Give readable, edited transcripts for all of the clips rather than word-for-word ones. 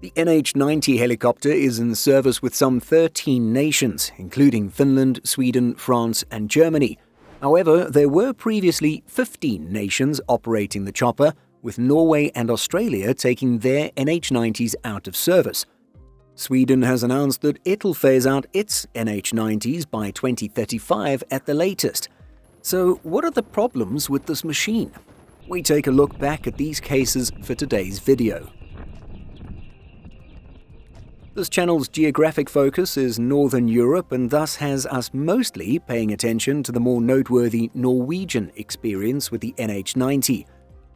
The NH90 helicopter is in service with some 13 nations, including Finland, Sweden, France and Germany. However, there were previously 15 nations operating the chopper, with Norway and Australia taking their NH90s out of service. Sweden has announced that it'll phase out its NH90s by 2035 at the latest. So what are the problems with this machine? We take a look back at these cases for today's video. This channel's geographic focus is Northern Europe and thus has us mostly paying attention to the more noteworthy Norwegian experience with the NH90.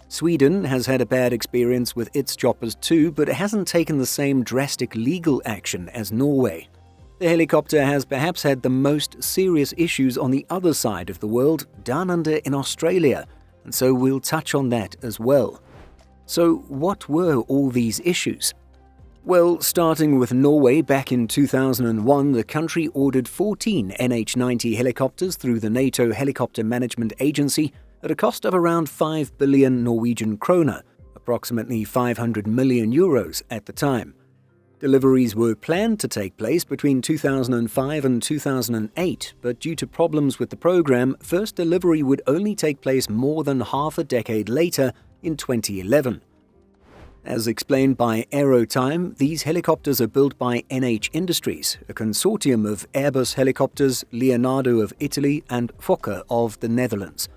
Sweden has had a bad experience with its choppers too, but it hasn't taken the same drastic legal action as Norway. The helicopter has perhaps had the most serious issues on the other side of the world, down under in Australia, and so we'll touch on that as well. So what were all these issues? Well, starting with Norway, back in 2001, the country ordered 14 NH90 helicopters through the NATO Helicopter Management Agency at a cost of around 5 billion Norwegian kroner, approximately 500 million euros at the time. Deliveries were planned to take place between 2005 and 2008, but due to problems with the program, first delivery would only take place more than half a decade later in 2011. As explained by Aerotime, these helicopters are built by NH Industries, a consortium of Airbus helicopters, Leonardo of Italy and Fokker of the Netherlands.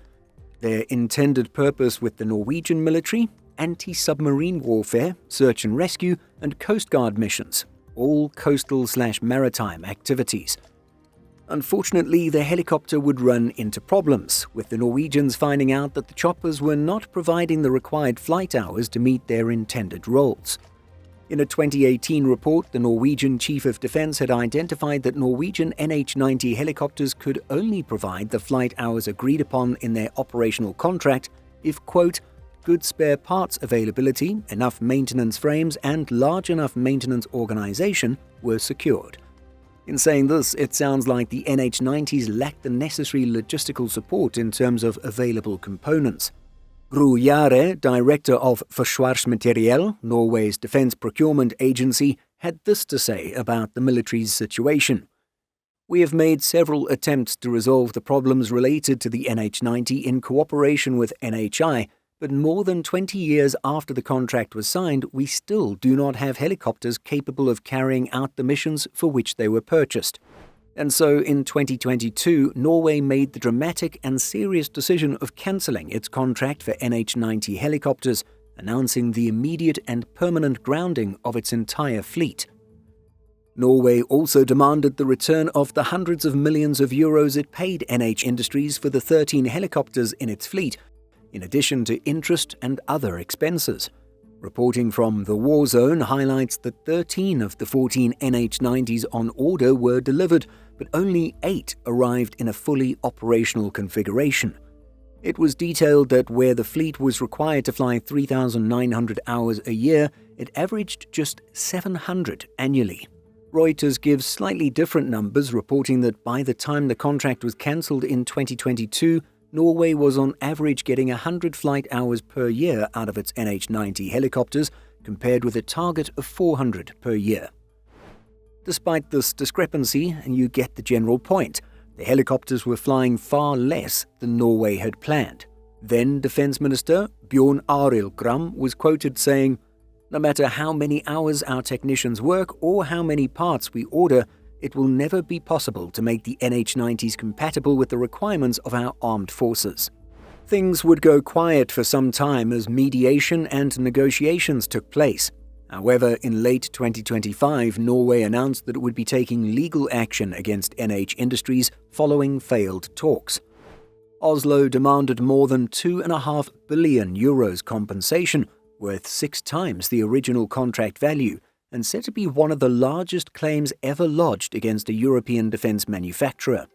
Their intended purpose with the Norwegian military: anti-submarine warfare, search and rescue, and Coast Guard missions, all coastal/maritime activities. Unfortunately, the helicopter would run into problems, with the Norwegians finding out that the choppers were not providing the required flight hours to meet their intended roles. In a 2018 report, the Norwegian Chief of Defence had identified that Norwegian NH90 helicopters could only provide the flight hours agreed upon in their operational contract if, quote, good spare parts availability, enough maintenance frames, and large enough maintenance organisation were secured. In saying this, it sounds like the NH90s lacked the necessary logistical support in terms of available components. Gro Jare, director of Forsvarsmateriell, Norway's defence procurement agency, had this to say about the military's situation. We have made several attempts to resolve the problems related to the NH90 in cooperation with NHI, but more than 20 years after the contract was signed, we still do not have helicopters capable of carrying out the missions for which they were purchased. And so in 2022, Norway made the dramatic and serious decision of cancelling its contract for NH90 helicopters, announcing the immediate and permanent grounding of its entire fleet. Norway also demanded the return of the hundreds of millions of euros it paid NH Industries for the 13 helicopters in its fleet, in addition to interest and other expenses. Reporting from the War Zone highlights that 13 of the 14 NH90s on order were delivered, but only 8 arrived in a fully operational configuration. It was detailed that where the fleet was required to fly 3,900 hours a year, it averaged just 700 annually. Reuters gives slightly different numbers, reporting that by the time the contract was cancelled in 2022, Norway was on average getting 100 flight hours per year out of its NH90 helicopters, compared with a target of 400 per year. Despite this discrepancy, and you get the general point, the helicopters were flying far less than Norway had planned. Then Defence Minister Bjørn Arild Gram was quoted saying, "No matter how many hours our technicians work or how many parts we order, it will never be possible to make the NH90s compatible with the requirements of our armed forces." Things would go quiet for some time as mediation and negotiations took place. However, in late 2025, Norway announced that it would be taking legal action against NH Industries following failed talks. Oslo demanded more than 2.5 billion euros compensation, worth 6 times the original contract value, and said to be one of the largest claims ever lodged against a European defence manufacturer.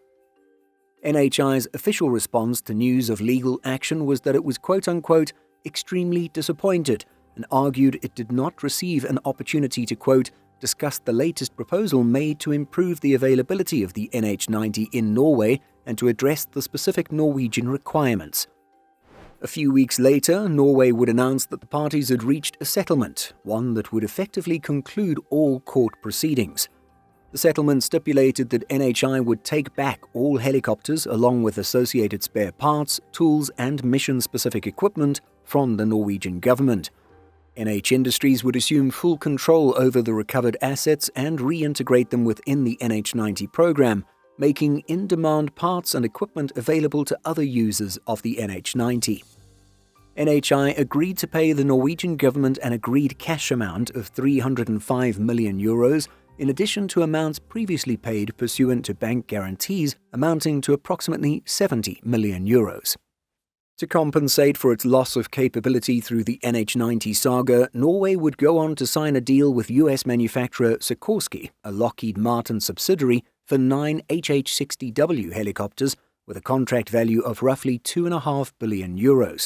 NHI's official response to news of legal action was that it was quote-unquote extremely disappointed and argued it did not receive an opportunity to quote discuss the latest proposal made to improve the availability of the NH90 in Norway and to address the specific Norwegian requirements. A few weeks later, Norway would announce that the parties had reached a settlement, one that would effectively conclude all court proceedings. The settlement stipulated that NHI would take back all helicopters along with associated spare parts, tools and mission-specific equipment from the Norwegian government. NH Industries would assume full control over the recovered assets and reintegrate them within the NH90 program, making in-demand parts and equipment available to other users of the NH90. NHI agreed to pay the Norwegian government an agreed cash amount of €305 million, in addition to amounts previously paid pursuant to bank guarantees amounting to approximately €70 million. To compensate for its loss of capability through the NH90 saga, Norway would go on to sign a deal with US manufacturer Sikorsky, a Lockheed Martin subsidiary, for 9 NH60W helicopters with a contract value of roughly €2.5 billion.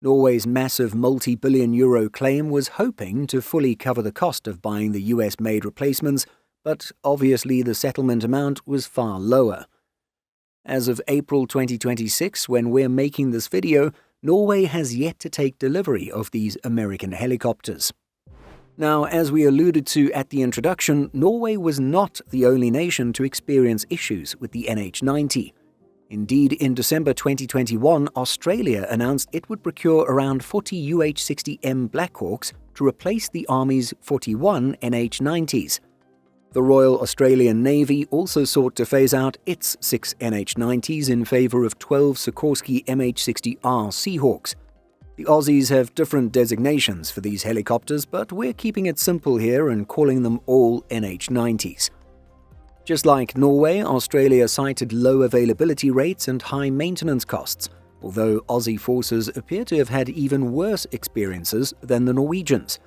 Norway's massive multi-billion euro claim was hoping to fully cover the cost of buying the US-made replacements, but obviously the settlement amount was far lower. As of April 2026, when we're making this video, Norway has yet to take delivery of these American helicopters. Now, as we alluded to at the introduction, Norway was not the only nation to experience issues with the NH90. Indeed, in December 2021, Australia announced it would procure around 40 UH-60M Blackhawks to replace the Army's 41 NH90s. The Royal Australian Navy also sought to phase out its 6 NH90s in favour of 12 Sikorsky MH-60R Seahawks. The Aussies have different designations for these helicopters, but we're keeping it simple here and calling them all NH90s. Just like Norway, Australia cited low availability rates and high maintenance costs, although Aussie forces appear to have had even worse experiences than the Norwegians.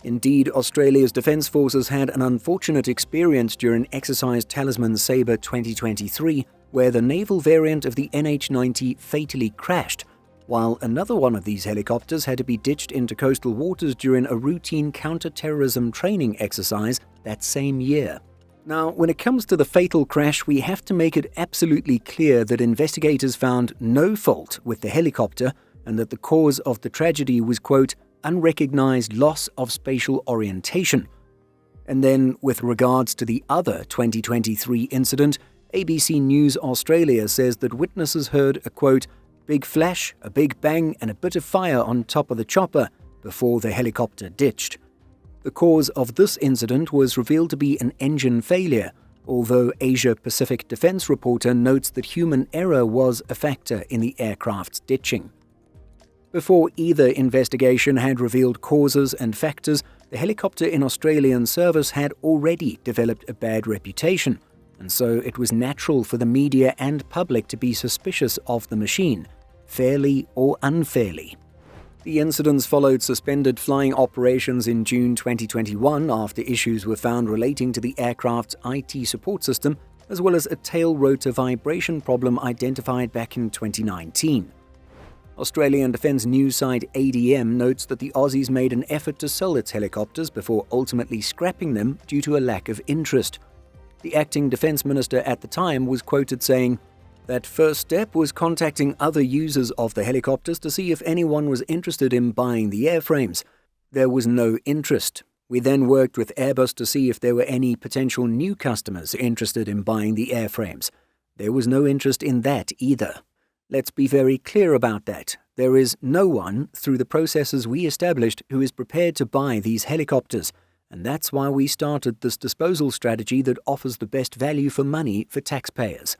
Indeed, Australia's Defence Forces had an unfortunate experience during Exercise Talisman Sabre 2023, where the naval variant of the NH90 fatally crashed, while another one of these helicopters had to be ditched into coastal waters during a routine counter-terrorism training exercise that same year. Now, when it comes to the fatal crash, we have to make it absolutely clear that investigators found no fault with the helicopter and that the cause of the tragedy was, quote, unrecognized loss of spatial orientation. And then, with regards to the other 2023 incident, ABC News Australia says that witnesses heard a, quote, big flash, a big bang and a bit of fire on top of the chopper before the helicopter ditched. The cause of this incident was revealed to be an engine failure, although Asia Pacific Defense reporter notes that human error was a factor in the aircraft's ditching. Before either investigation had revealed causes and factors, the helicopter in Australian service had already developed a bad reputation, and so it was natural for the media and public to be suspicious of the machine, fairly or unfairly. The incidents followed suspended flying operations in June 2021 after issues were found relating to the aircraft's IT support system, as well as a tail rotor vibration problem identified back in 2019. Australian defence news site ADM notes that the Aussies made an effort to sell its helicopters before ultimately scrapping them due to a lack of interest. The acting defence minister at the time was quoted saying, "That first step was contacting other users of the helicopters to see if anyone was interested in buying the airframes. There was no interest. We then worked with Airbus to see if there were any potential new customers interested in buying the airframes. There was no interest in that either. Let's be very clear about that. There is no one, through the processes we established, who is prepared to buy these helicopters, and that's why we started this disposal strategy that offers the best value for money for taxpayers."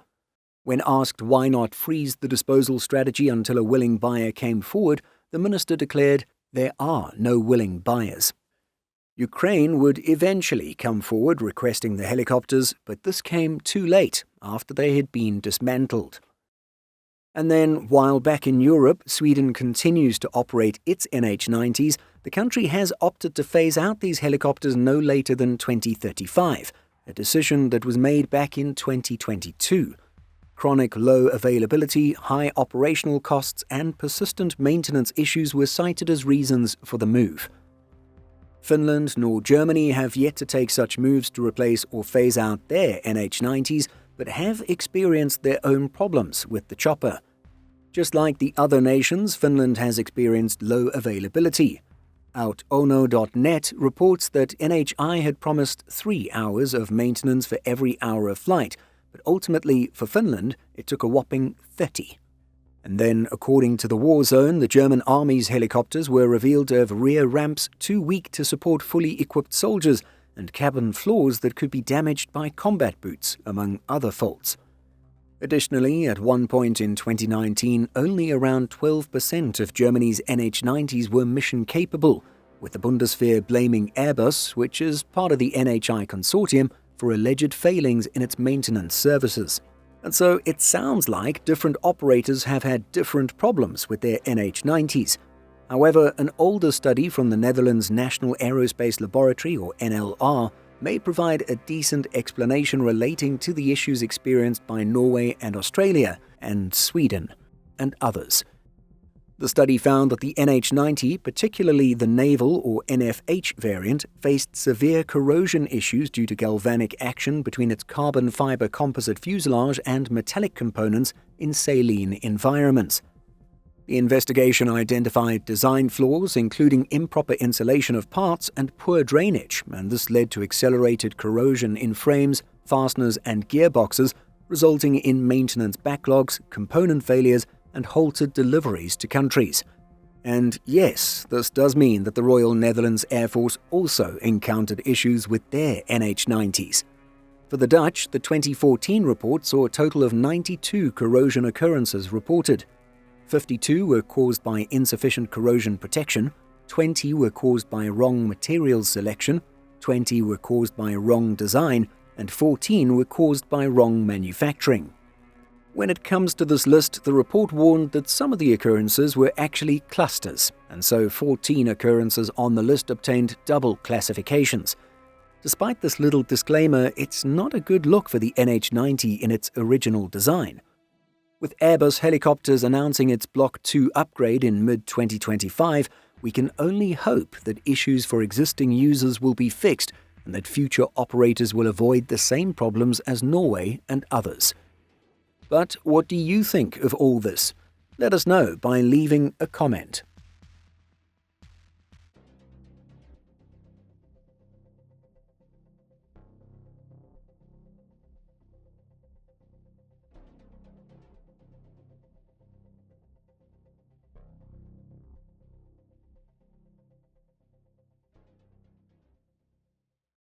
When asked why not freeze the disposal strategy until a willing buyer came forward, the minister declared, "There are no willing buyers." Ukraine would eventually come forward requesting the helicopters, but this came too late after they had been dismantled. And then, while back in Europe, Sweden continues to operate its NH90s, the country has opted to phase out these helicopters no later than 2035, a decision that was made back in 2022. Chronic low availability, high operational costs, and persistent maintenance issues were cited as reasons for the move. Finland nor Germany have yet to take such moves to replace or phase out their NH90s, but have experienced their own problems with the chopper. Just like the other nations, Finland has experienced low availability. OutOno.net reports that NHI had promised 3 hours of maintenance for every hour of flight, but ultimately, for Finland, it took a whopping 30. And then, according to the war zone, the German army's helicopters were revealed to have rear ramps too weak to support fully equipped soldiers and cabin floors that could be damaged by combat boots, among other faults. Additionally, at one point in 2019, only around 12% of Germany's NH90s were mission-capable, with the Bundeswehr blaming Airbus, which is part of the NHI consortium, for alleged failings in its maintenance services. And so it sounds like different operators have had different problems with their NH90s. However, an older study from the Netherlands National Aerospace Laboratory, or NLR, may provide a decent explanation relating to the issues experienced by Norway and Australia, and Sweden, and others. The study found that the NH90, particularly the naval or NFH variant, faced severe corrosion issues due to galvanic action between its carbon fiber composite fuselage and metallic components in saline environments. The investigation identified design flaws, including improper insulation of parts and poor drainage, and this led to accelerated corrosion in frames, fasteners, and gearboxes, resulting in maintenance backlogs, component failures, and halted deliveries to countries. And yes, this does mean that the Royal Netherlands Air Force also encountered issues with their NH90s. For the Dutch, the 2014 report saw a total of 92 corrosion occurrences reported. 52 were caused by insufficient corrosion protection, 20 were caused by wrong materials selection, 20 were caused by wrong design, and 14 were caused by wrong manufacturing. When it comes to this list, the report warned that some of the occurrences were actually clusters, and so 14 occurrences on the list obtained double classifications. Despite this little disclaimer, it's not a good look for the NH90 in its original design. With Airbus Helicopters announcing its Block 2 upgrade in mid-2025, we can only hope that issues for existing users will be fixed and that future operators will avoid the same problems as Norway and others. But what do you think of all this? Let us know by leaving a comment.